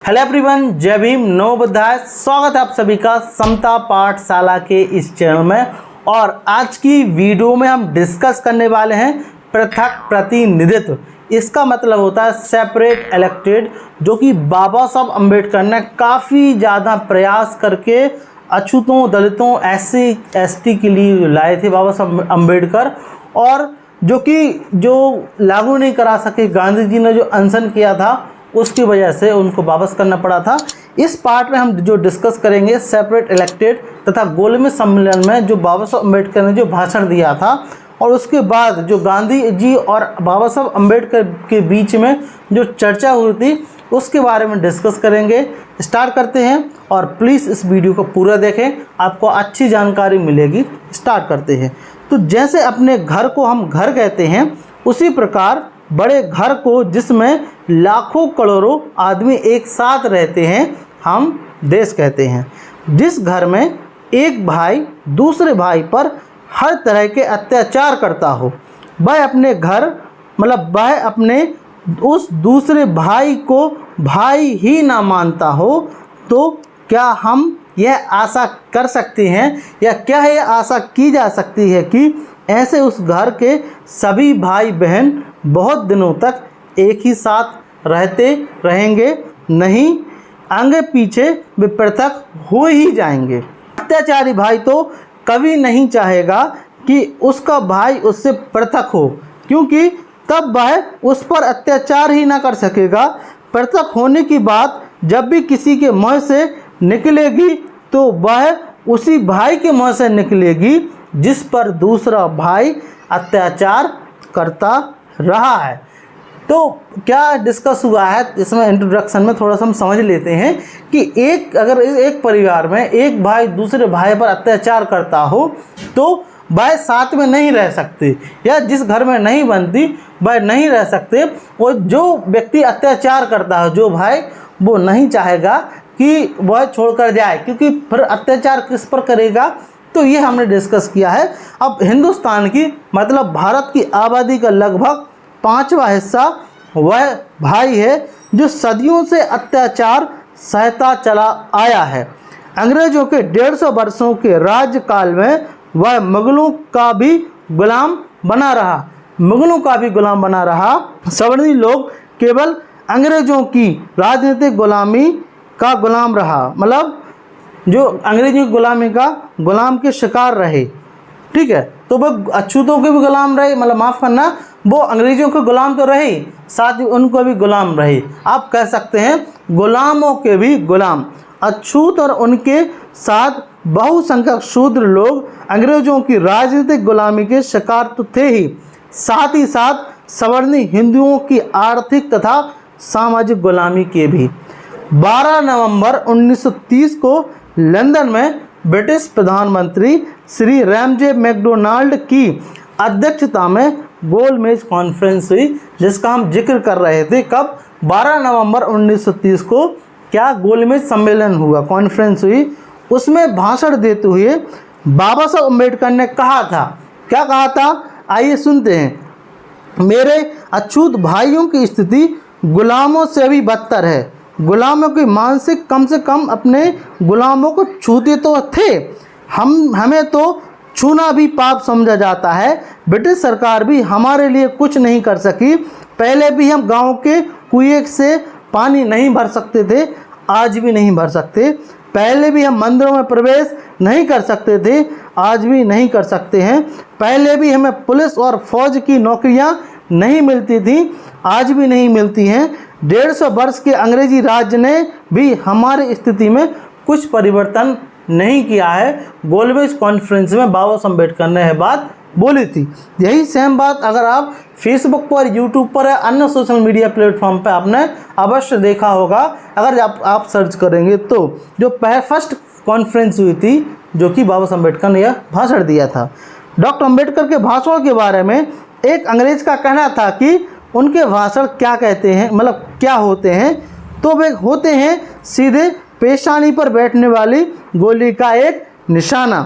Hello everyone, जय भीम, नवोबुद्धाय। स्वागत है आप सभी का समता पाठशाला के इस चैनल में। और आज की वीडियो में हम डिस्कस करने वाले हैं पृथक प्रतिनिधित्व। इसका मतलब होता है सेपरेट इलेक्टेड, जो कि बाबा साहब अम्बेडकर ने काफ़ी ज़्यादा प्रयास करके अछूतों, दलितों, SC/ST के लिए लाए थे बाबा साहब अम्बेडकर, और जो लागू नहीं करा सके। गांधी जी ने जो अनशन किया था उसकी वजह से उनको वापस करना पड़ा था। इस पार्ट में हम जो डिस्कस करेंगे सेपरेट इलेक्टेड तथा गोलमेज सम्मेलन में जो बाबा साहब अम्बेडकर ने जो भाषण दिया था, और उसके बाद जो गांधी जी और बाबा साहब अम्बेडकर के बीच में जो चर्चा हुई थी उसके बारे में डिस्कस करेंगे। स्टार्ट करते हैं, और प्लीज़ इस वीडियो को पूरा देखें, आपको अच्छी जानकारी मिलेगी। स्टार्ट करते हैं। तो जैसे अपने घर को हम घर कहते हैं, उसी प्रकार बड़े घर को, जिसमें लाखों करोड़ों आदमी एक साथ रहते हैं, हम देश कहते हैं। जिस घर में एक भाई दूसरे भाई पर हर तरह के अत्याचार करता हो, वह अपने घर वह अपने उस दूसरे भाई को भाई ही ना मानता हो, तो क्या हम यह आशा कर सकते हैं, या क्या यह आशा की जा सकती है कि ऐसे उस घर के सभी भाई बहन बहुत दिनों तक एक ही साथ रहते रहेंगे? नहीं, आगे पीछे वे पृथक हो ही जाएंगे। अत्याचारी भाई तो कभी नहीं चाहेगा कि उसका भाई उससे पृथक हो, क्योंकि तब वह उस पर अत्याचार ही ना कर सकेगा। पृथक होने की बात जब भी किसी के मुँह से निकलेगी, तो वह उसी भाई के मुँह से निकलेगी जिस पर दूसरा भाई अत्याचार करता रहा है। तो क्या डिस्कस हुआ है इसमें, इंट्रोडक्शन में थोड़ा सा हम समझ लेते हैं कि अगर एक परिवार में एक भाई दूसरे भाई पर अत्याचार करता हो, तो वह साथ में नहीं रह सकते, या जिस घर में नहीं बनती वह नहीं रह सकते। और जो व्यक्ति अत्याचार करता है, जो भाई, वो नहीं चाहेगा कि वह छोड़कर जाए, क्योंकि फिर अत्याचार किस पर करेगा। तो ये हमने डिस्कस किया है। अब हिंदुस्तान की भारत की आबादी का लगभग 5वां हिस्सा वह भाई है जो सदियों से अत्याचार सहता चला आया है। अंग्रेजों के 150 वर्षों के राज्यकाल में वह मुगलों का भी गुलाम बना रहा। सवर्णी लोग केवल अंग्रेजों की राजनीतिक गुलामी का गुलाम रहा, जो अंग्रेजी की गुलामी का गुलाम के शिकार रहे। ठीक है, तो वह अछूतों के भी गुलाम रहे, माफ़ करना, वो अंग्रेजों के गुलाम तो रहे, साथ ही उनको भी गुलाम रहे। आप कह सकते हैं गुलामों के भी गुलाम। अछूत और उनके साथ बहुसंख्यक शूद्र लोग अंग्रेजों की राजनीतिक गुलामी के शिकार तो थे ही साथ सवर्णी हिंदुओं की आर्थिक तथा सामाजिक गुलामी के भी। 12 नवंबर 1930 को लंदन में ब्रिटिश प्रधानमंत्री श्री रैमजे मैकडोनाल्ड की अध्यक्षता में गोलमेज कॉन्फ्रेंस हुई, जिसका हम जिक्र कर रहे थे। कब? 12 नवंबर 1930 को क्या गोलमेज सम्मेलन हुआ, कॉन्फ्रेंस हुई। उसमें भाषण देते हुए बाबा साहब अम्बेडकर ने कहा था, क्या कहा था, आइए सुनते हैं। मेरे अछूत भाइयों की स्थिति गुलामों से भी बदतर है। गुलामों की मानसिक कम से कम अपने गुलामों को छूते तो थे, हमें तो छूना भी पाप समझा जाता है। ब्रिटिश सरकार भी हमारे लिए कुछ नहीं कर सकी। पहले भी हम गांव के कुएं से पानी नहीं भर सकते थे, आज भी नहीं भर सकते। पहले भी हम मंदिरों में प्रवेश नहीं कर सकते थे, आज भी नहीं कर सकते हैं। पहले भी हमें पुलिस और फौज की नौकरियां नहीं मिलती थी, आज भी नहीं मिलती हैं। 150 वर्ष के अंग्रेजी राज ने भी हमारी स्थिति में कुछ परिवर्तन नहीं किया है। गोलमेज कॉन्फ्रेंस में बाबा साहब अम्बेडकर ने यह बात बोली थी। यही सेम बात अगर आप फेसबुक पर, यूट्यूब पर या अन्य सोशल मीडिया प्लेटफॉर्म पर आपने अवश्य देखा होगा। अगर आप सर्च करेंगे तो जो फर्स्ट कॉन्फ्रेंस हुई थी, जो कि बाबा साहब अम्बेडकर ने यह भाषण दिया था। डॉक्टर अम्बेडकर के भाषण के बारे में एक अंग्रेज का कहना था कि उनके भाषण क्या कहते हैं, क्या होते हैं, तो वे होते हैं सीधे पेशानी पर बैठने वाली गोली का एक निशाना।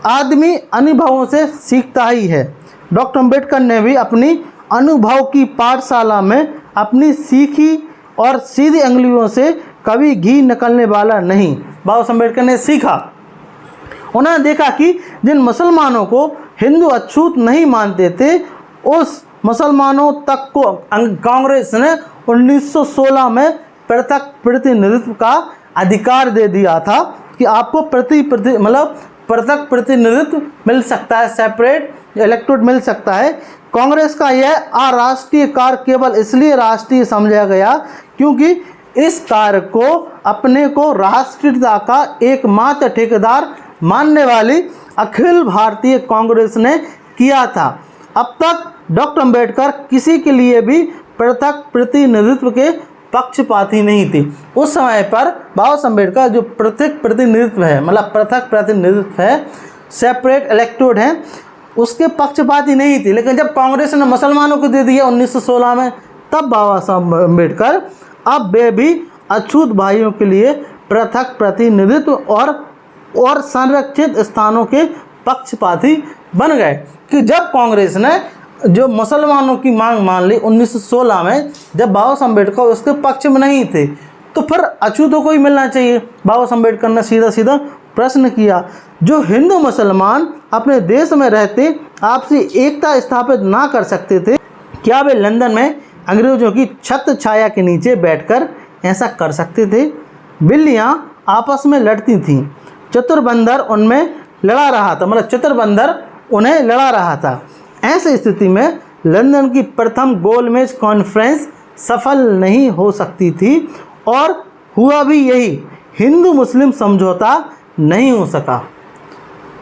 आदमी अनुभवों से सीखता ही है। डॉक्टर अम्बेडकर ने भी अपनी अनुभव की पाठशाला में अपनी सीखी और सीधी अंगुलियों से कभी घी निकलने वाला नहीं। बाबा साहब अम्बेडकर ने सीखा, उन्होंने देखा कि जिन मुसलमानों को हिंदू अछूत नहीं मानते थे, उस मुसलमानों तक को कांग्रेस ने 1916 में पृथक प्रतिनिधित्व का अधिकार दे दिया था कि आपको पृथक प्रतिनिधित्व मिल सकता है, सेपरेट इलेक्टोरेट मिल सकता है। कांग्रेस का यह अराष्ट्रीय कार्य केवल इसलिए राष्ट्रीय समझा गया क्योंकि इस कार्य को अपने को राष्ट्रीयता का एकमात्र ठेकेदार मानने वाली अखिल भारतीय कांग्रेस ने किया था। अब तक डॉक्टर अम्बेडकर किसी के लिए भी पृथक प्रतिनिधित्व के पक्षपाती नहीं थे। उस समय पर बाबा साहब अम्बेडकर जो पृथक प्रतिनिधित्व है, पृथक प्रतिनिधित्व है, सेपरेट इलेक्टोरेट है, उसके पक्षपाती नहीं थे। लेकिन जब कांग्रेस ने मुसलमानों को दे दिया 1916 में, तब बाबा साहब अम्बेडकर अब वे भी अछूत भाइयों के लिए पृथक प्रतिनिधित्व और संरक्षित स्थानों के पक्षपाती बन गए। कि जब कांग्रेस ने जो मुसलमानों की मांग मान ली 1916 में, जब बाबा साहब अम्बेडकर उसके पक्ष में नहीं थे, तो फिर अछूतों को ही मिलना चाहिए। बाबा साहब अम्बेडकर ने सीधा सीधा प्रश्न किया, जो हिंदू मुसलमान अपने देश में रहते आपसी एकता स्थापित ना कर सकते थे, क्या वे लंदन में अंग्रेजों की छत्र छाया के नीचे बैठकर ऐसा कर सकते थे? बिल्लियाँ आपस में लड़ती थीं, चतुर्बंदर उनमें लड़ा रहा था, चतुर्बंदर उन्हें लड़ा रहा था। ऐसी स्थिति में लंदन की प्रथम गोलमेज कॉन्फ्रेंस सफल नहीं हो सकती थी और हुआ भी यही, हिंदू मुस्लिम समझौता नहीं हो सका।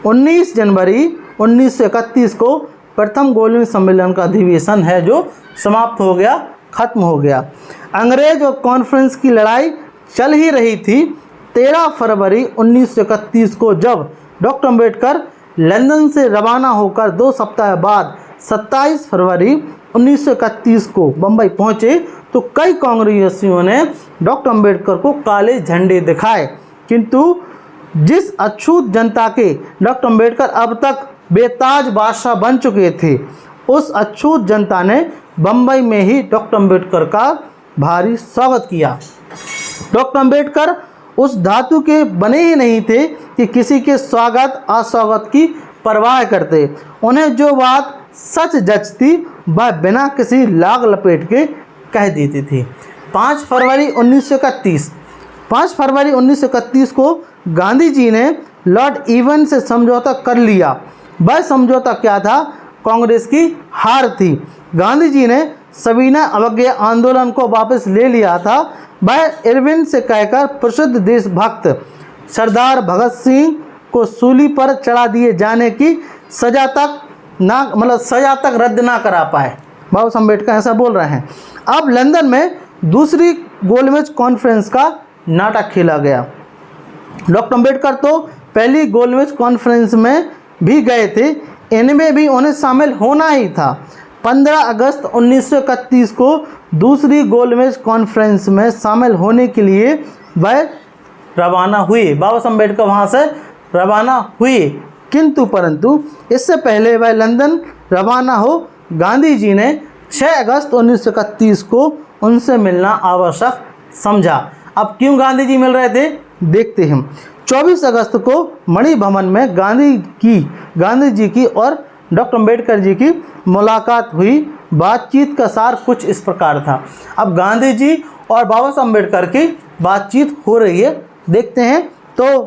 19 जनवरी 1931 को प्रथम गोलमेज सम्मेलन का अधिवेशन है जो समाप्त हो गया, खत्म हो गया। अंग्रेज और कॉन्फ्रेंस की लड़ाई चल ही रही थी। 13 फरवरी 1931 को जब डॉक्टर अम्बेडकर लंदन से रवाना होकर 2 सप्ताह बाद 27 फरवरी 1931 को बम्बई पहुंचे, तो कई कांग्रेसियों ने डॉक्टर अम्बेडकर को काले झंडे दिखाए। किंतु जिस अछूत जनता के डॉक्टर अम्बेडकर अब तक बेताज बादशाह बन चुके थे, उस अछूत जनता ने बम्बई में ही डॉक्टर अम्बेडकर का भारी स्वागत किया। डॉक्टर अम्बेडकर उस धातु के बने ही नहीं थे कि किसी के स्वागत अस्वागत की परवाह करते। उन्हें जो बात सच जचती वह बिना किसी लाग लपेट के कह देती थी। 5 फरवरी 1931 को गांधी जी ने लॉर्ड इवन से समझौता कर लिया। वह समझौता क्या था? कांग्रेस की हार थी। गांधी जी ने सविनय अवज्ञा आंदोलन को वापस ले लिया था। वह इरविन से कहकर प्रसिद्ध देशभक्त सरदार भगत सिंह को सूली पर चढ़ा दिए जाने की सजा तक रद्द ना करा पाए। बाबा साहब अम्बेडकर ऐसा बोल रहे हैं। अब लंदन में दूसरी गोलमेज कॉन्फ्रेंस का नाटक खेला गया। डॉक्टर अम्बेडकर तो पहली गोलमेज कॉन्फ्रेंस में भी गए थे, इनमें भी उन्हें शामिल होना ही था। 15 अगस्त 1931 को दूसरी गोलमेज कॉन्फ्रेंस में शामिल होने के लिए वह रवाना हुए। बाबा साहब अम्बेडकर वहाँ से रवाना हुए, किंतु परंतु इससे पहले वह लंदन रवाना हो गांधी जी ने 6 अगस्त 1931 को उनसे मिलना आवश्यक समझा। अब क्यों गांधी जी मिल रहे थे देखते हैं। 24 अगस्त को मणि भवन में गांधी जी की और डॉक्टर अम्बेडकर जी की मुलाकात हुई। बातचीत का सार कुछ इस प्रकार था। अब गांधी जी और बाबा साहब अम्बेडकर की बातचीत हो रही है, देखते हैं। तो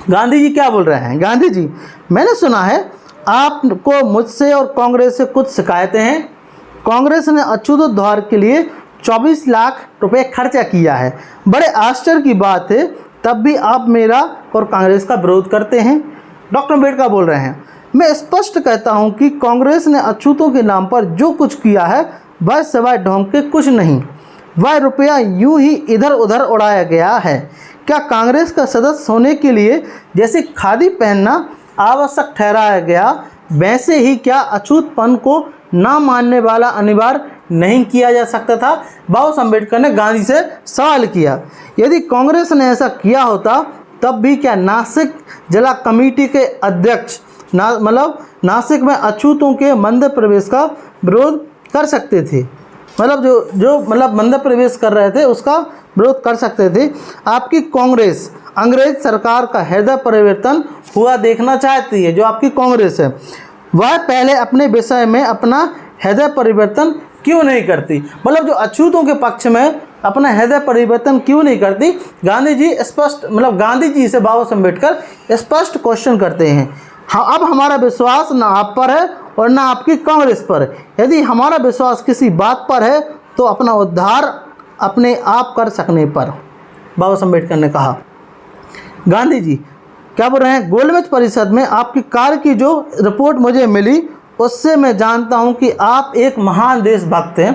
गांधी जी क्या बोल रहे हैं। गांधी जी, मैंने सुना है आपको मुझसे और कांग्रेस से कुछ शिकायतें हैं। कांग्रेस ने अछूतोद्धार के लिए 24 लाख रुपए खर्चा किया है। बड़े आश्चर्य की बात है, तब भी आप मेरा और कांग्रेस का विरोध करते हैं। डॉक्टर अम्बेडकर बोल रहे हैं, मैं स्पष्ट कहता हूं कि कांग्रेस ने अछूतों के नाम पर जो कुछ किया है वह सिवाय ढोंग के कुछ नहीं। वह रुपया यूं ही इधर उधर उड़ाया गया है। क्या कांग्रेस का सदस्य होने के लिए जैसे खादी पहनना आवश्यक ठहराया गया, वैसे ही क्या अछूतपन को ना मानने वाला अनिवार्य नहीं किया जा सकता था? बाबा साहब अम्बेडकर ने गांधी से सवाल किया। यदि कांग्रेस ने ऐसा किया होता तब भी क्या नासिक जिला कमेटी के अध्यक्ष नासिक में अछूतों के मंदिर प्रवेश का विरोध कर सकते थे? मतलब जो मतलब मध्य प्रवेश कर रहे थे उसका विरोध कर सकते थे। आपकी कांग्रेस अंग्रेज सरकार का हृदय परिवर्तन हुआ देखना चाहती है। जो आपकी कांग्रेस है वह पहले अपने विषय में अपना हृदय परिवर्तन क्यों नहीं करती, मतलब जो अछूतों के पक्ष में अपना हृदय परिवर्तन क्यों नहीं करती। गांधी जी स्पष्ट मतलब गांधी जी से बाबा साहब अम्बेडकर स्पष्ट क्वेश्चन करते हैं। हाँ, अब हमारा विश्वास ना आप पर है और ना आपकी कांग्रेस पर। यदि हमारा विश्वास किसी बात पर है तो अपना उद्धार अपने आप कर सकने पर, बाबा साहब अम्बेडकर ने कहा। गांधी जी क्या बोल रहे हैं, गोलमेज परिषद में आपकी कार्य की जो रिपोर्ट मुझे मिली उससे मैं जानता हूं कि आप एक महान देशभक्त हैं।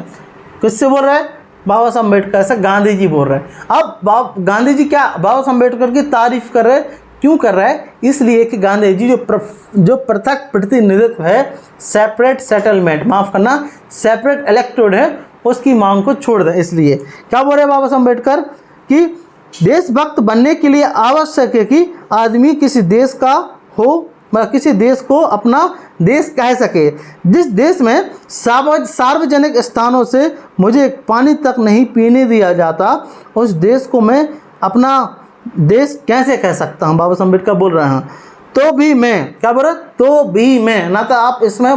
किससे बोल रहे हैं, बाबा साहब अम्बेडकर से गांधी जी बोल रहे हैं। अब गांधी जी क्या बाबा साहब अम्बेडकर की तारीफ कर रहे हैं, क्यों कर रहा है, इसलिए कि गांधी जी जो पृथक प्रतिनिधित्व है, सेपरेट सेटलमेंट, माफ़ करना सेपरेट इलेक्टोरेट है, उसकी मांग को छोड़ दें। इसलिए क्या बोल रहे हैं बाबा साहब अम्बेडकर कि देशभक्त बनने के लिए आवश्यक है कि आदमी किसी देश का हो, किसी देश को अपना देश कह सके। जिस देश में सार्वजनिक स्थानों से मुझे पानी तक नहीं पीने दिया जाता, उस देश को मैं अपना देश कैसे कह सकता हूँ। बाबा साहब अम्बेडकर बोल रहे हैं तो भी मैं, क्या बोल रहे हैं, तो भी मैं, ना तो आप इसमें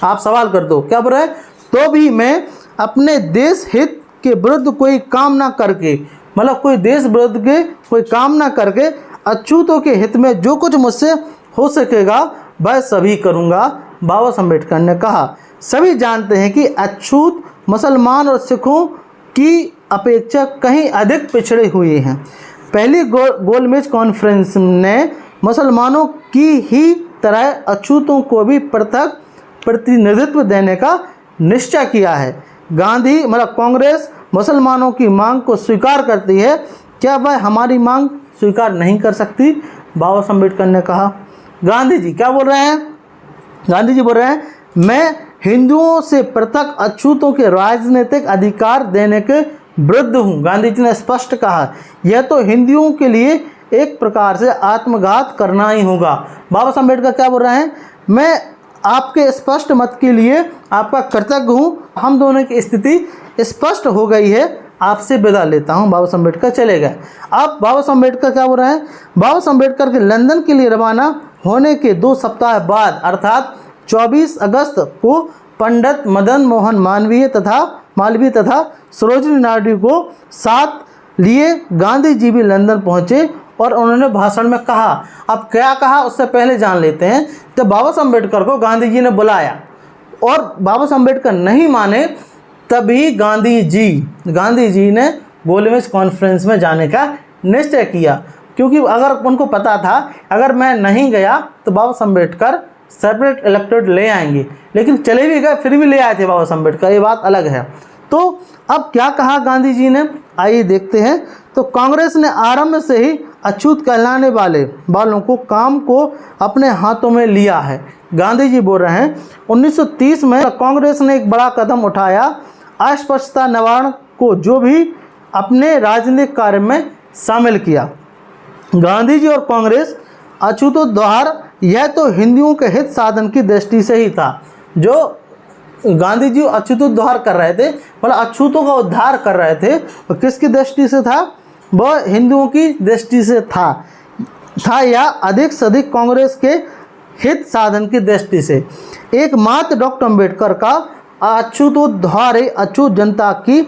आप सवाल कर दो, क्या बोल रहे हैं, तो भी मैं अपने देश हित के विरुद्ध कोई काम ना करके, मतलब कोई देश विरुद्ध के कोई काम ना करके अछूतों के हित में जो कुछ मुझसे हो सकेगा वह सभी करूँगा, बाबा साहब अम्बेडकर ने कहा। सभी जानते हैं कि अछूत मुसलमान और सिखों की अपेक्षा कहीं अधिक पिछड़े हुए हैं। पहली गोलमेज कॉन्फ्रेंस ने मुसलमानों की ही तरह अछूतों को भी पृथक प्रतिनिधित्व देने का निश्चय किया है। गांधी मतलब कांग्रेस मुसलमानों की मांग को स्वीकार करती है, क्या वह हमारी मांग स्वीकार नहीं कर सकती, बाबा साहब अम्बेडकर ने कहा। गांधी जी क्या बोल रहे हैं, गांधी जी बोल रहे हैं मैं हिंदुओं से पृथक अछूतों के राजनीतिक अधिकार देने के विरुद्ध हूँ। गांधी जी ने स्पष्ट कहा यह तो हिंदुओं के लिए एक प्रकार से आत्मघात करना ही होगा। बाबा साहब अम्बेडकर क्या बोल रहे हैं, मैं आपके स्पष्ट मत के लिए आपका कृतज्ञ हूँ। हम दोनों की स्थिति स्पष्ट हो गई है, आपसे विदा लेता हूँ। बाबा साहब अम्बेडकर चले गए। अब बाबा साहब अम्बेडकर क्या बोल रहे हैं, बाबा साहब अम्बेडकर के लंदन के लिए रवाना होने के 2 सप्ताह बाद अर्थात 24 अगस्त को पंडित मदन मोहन मालवीय तथा सरोजिनी नायडू को साथ लिए गांधी जी भी लंदन पहुँचे और उन्होंने भाषण में कहा। अब क्या कहा उससे पहले जान लेते हैं। तो बाबा साहब अम्बेडकर को गांधी जी ने बुलाया और बाबा साहब अम्बेडकर नहीं माने, तभी गांधी जी ने गोलमेज कॉन्फ्रेंस में जाने का निश्चय किया, क्योंकि अगर उनको पता था अगर मैं नहीं गया तो बाबा साहब अम्बेडकर सेपरेट इलेक्टोरेट ले आएंगे, लेकिन चले भी गए फिर भी ले आए थे बाबा साहब अम्बेडकर, ये बात अलग है। तो अब क्या कहा गांधी जी ने, आइए देखते हैं। तो कांग्रेस ने आरंभ से ही अछूत कहलाने वालों को काम को अपने हाथों में लिया है। गांधी जी बोल रहे हैं 1930 में कांग्रेस ने एक बड़ा कदम उठाया, अस्पृश्यता निवारण को जो भी अपने राजनीतिक कार्य में शामिल किया। गांधी जी और कांग्रेस अछूतोद्धार यह तो हिंदुओं के हित साधन की दृष्टि से ही था। जो गांधी जी अछूतोद्धार कर रहे थे, मतलब अछूतों का उद्धार कर रहे थे, तो किसकी दृष्टि से था, वह हिंदुओं की दृष्टि से था या अधिक से अधिक कांग्रेस के हित साधन की दृष्टि से। एकमात्र डॉक्टर अम्बेडकर का अछूतोद्धार अछूत जनता की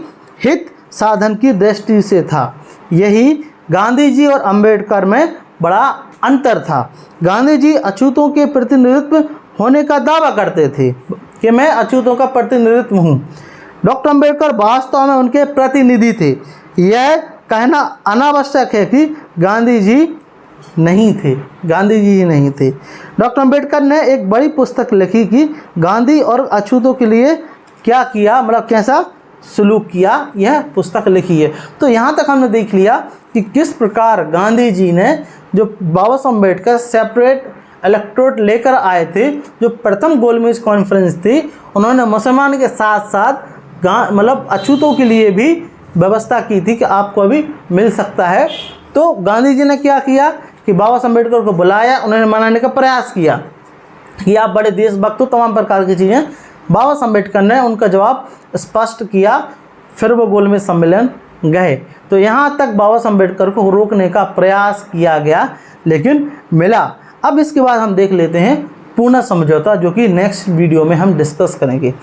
हित साधन की दृष्टि से था। यही गांधी जी और अम्बेडकर में बड़ा अंतर था। गांधी जी अछूतों के प्रतिनिधित्व होने का दावा करते थे कि मैं अछूतों का प्रतिनिधित्व हूँ। डॉक्टर अम्बेडकर वास्तव में उनके प्रतिनिधि थे। यह कहना अनावश्यक है कि गांधी जी नहीं थे। डॉक्टर अम्बेडकर ने एक बड़ी पुस्तक लिखी कि गांधी और अछूतों के लिए क्या किया, मतलब कैसा सलूक किया, यह पुस्तक लिखी है। तो यहाँ तक हमने देख लिया कि किस प्रकार गांधी जी ने जो बाबा साहब अम्बेडकर सेपरेट इलेक्टोरेट लेकर आए थे, जो प्रथम गोलमेज कॉन्फ्रेंस थी, उन्होंने मुसलमान के साथ साथ मतलब अछूतों के लिए भी व्यवस्था की थी कि आपको अभी मिल सकता है। तो गांधी जी ने क्या किया कि बाबा साहब अम्बेडकर को बुलाया, उन्होंने मनाने का प्रयास किया कि आप बड़े देशभक्त हो, तमाम प्रकार की चीज़ें बाबा साहब अम्बेडकर ने उनका जवाब स्पष्ट किया, फिर वो गोलमेज सम्मेलन गए। तो यहाँ तक बाबा साहब अम्बेडकर को रोकने का प्रयास किया गया लेकिन मिला। अब इसके बाद हम देख लेते हैं पूना समझौता, जो कि नेक्स्ट वीडियो में हम डिस्कस करेंगे।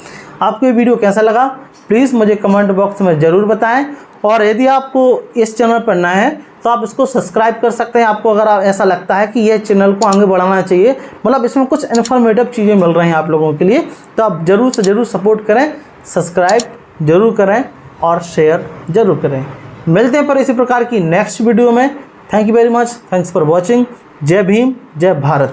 आपको ये वीडियो कैसा लगा प्लीज़ मुझे कमेंट बॉक्स में ज़रूर बताएं, और यदि आपको इस चैनल पर नया है तो आप इसको सब्सक्राइब कर सकते हैं। आपको अगर ऐसा लगता है कि यह चैनल को आगे बढ़ाना चाहिए, मतलब इसमें कुछ इन्फॉर्मेटिव चीज़ें मिल रही हैं आप लोगों के लिए, तो आप ज़रूर से ज़रूर सपोर्ट करें, सब्सक्राइब ज़रूर करें और शेयर ज़रूर करें। मिलते हैं पर इसी प्रकार की नेक्स्ट वीडियो में। Thank you very much, thanks for watching. जय भीम, जय भारत।